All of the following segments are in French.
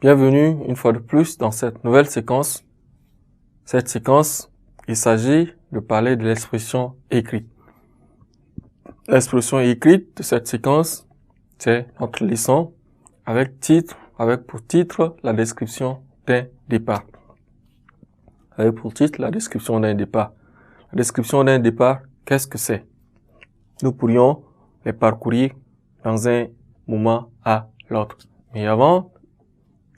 Bienvenue une fois de plus dans cette nouvelle séquence. Cette séquence, il s'agit de parler de l'expression écrite. L'expression écrite de cette séquence, c'est notre leçon avec pour titre la description d'un départ. Avec pour titre la description d'un départ. La description d'un départ, qu'est-ce que c'est? Nous pourrions les parcourir dans un moment à l'autre. Mais avant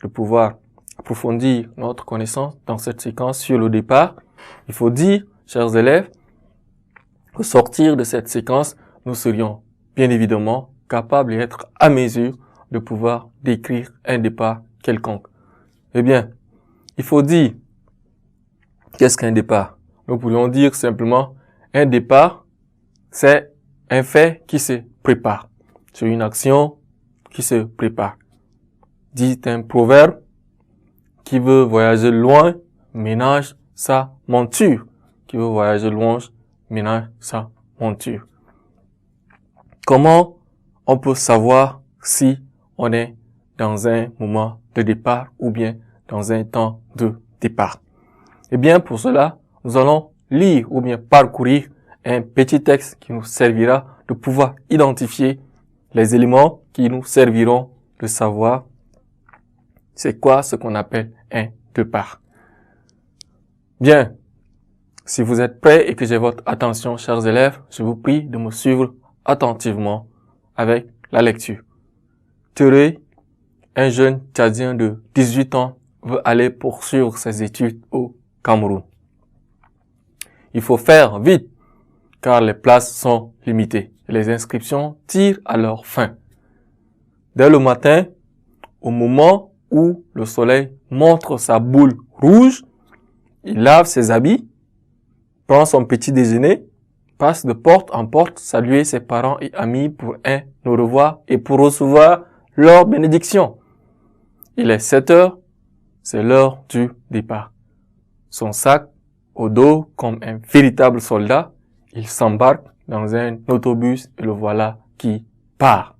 de pouvoir approfondir notre connaissance dans cette séquence sur le départ, il faut dire, chers élèves, au sortir de cette séquence, nous serions bien évidemment capables et être à mesure de pouvoir décrire un départ quelconque. Eh bien, il faut dire, qu'est-ce qu'un départ? Nous pourrions dire simplement, un départ, c'est un fait qui se prépare. C'est une action qui se prépare. Dit un proverbe, qui veut voyager loin, ménage sa monture. Qui veut voyager loin, ménage sa monture. Comment on peut savoir si on est dans un moment de départ ou bien dans un temps de départ? Eh bien, pour cela, nous allons lire ou bien parcourir un petit texte qui nous servira de pouvoir identifier les éléments qui nous serviront de savoir c'est quoi ce qu'on appelle un départ. Bien, si vous êtes prêts et que j'ai votre attention, chers élèves, je vous prie de me suivre attentivement avec la lecture. Touré, un jeune Tchadien de 18 ans, veut aller poursuivre ses études au Cameroun. Il faut faire vite, car les places sont limitées et les inscriptions tirent à leur fin. Dès le matin, au moment où le soleil montre sa boule rouge, il lave ses habits, prend son petit déjeuner, passe de porte en porte, saluer ses parents et amis pour un au revoir et pour recevoir leur bénédiction. Il est 7 heures, c'est l'heure du départ. Son sac au dos comme un véritable soldat, il s'embarque dans un autobus et le voilà qui part.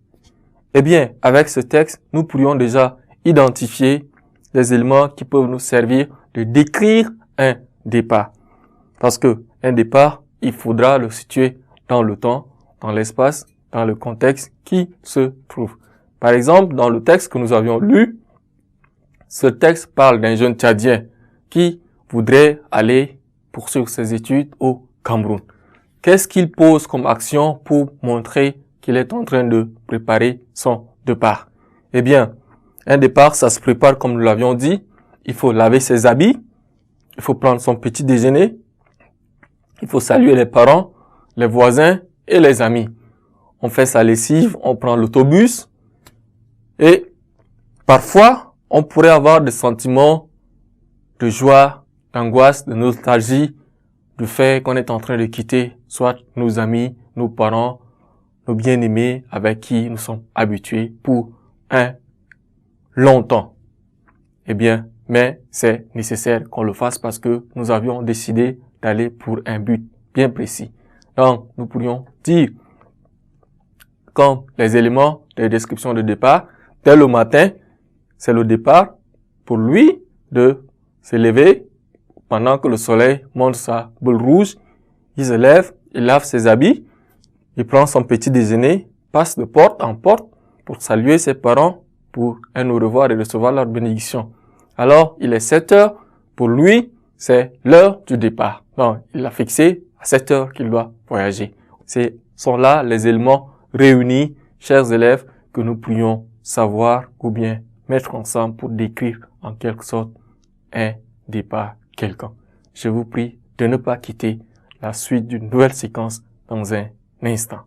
Eh bien, avec ce texte, nous pourrions déjà identifier les éléments qui peuvent nous servir de décrire un départ. Parce que un départ, il faudra le situer dans le temps, dans l'espace, dans le contexte qui se trouve. Par exemple, dans le texte que nous avions lu, ce texte parle d'un jeune Tchadien qui voudrait aller poursuivre ses études au Cameroun. Qu'est-ce qu'il pose comme action pour montrer qu'il est en train de préparer son départ? Eh bien, un départ, ça se prépare comme nous l'avions dit. Il faut laver ses habits. Il faut prendre son petit déjeuner. Il faut saluer les parents, les voisins et les amis. On fait sa lessive, on prend l'autobus. Et parfois, on pourrait avoir des sentiments de joie, d'angoisse, de nostalgie, du fait qu'on est en train de quitter soit nos amis, nos parents, nos bien-aimés avec qui nous sommes habitués pour un longtemps. Eh bien, mais c'est nécessaire qu'on le fasse parce que nous avions décidé d'aller pour un but bien précis. Donc, nous pourrions dire, comme les éléments de description de départ, dès le matin, c'est le départ pour lui de se lever pendant que le soleil monte sa boule rouge. Il se lève, il lave ses habits, il prend son petit déjeuner, passe de porte en porte pour saluer ses parents, pour un au revoir et recevoir leur bénédiction. Alors, il est 7 heures. Pour lui, c'est l'heure du départ. Donc, il a fixé à 7 heures qu'il doit voyager. Ce sont là les éléments réunis, chers élèves, que nous pourrions savoir ou bien mettre ensemble pour décrire en quelque sorte un départ quelconque. Je vous prie de ne pas quitter la suite d'une nouvelle séquence dans un instant.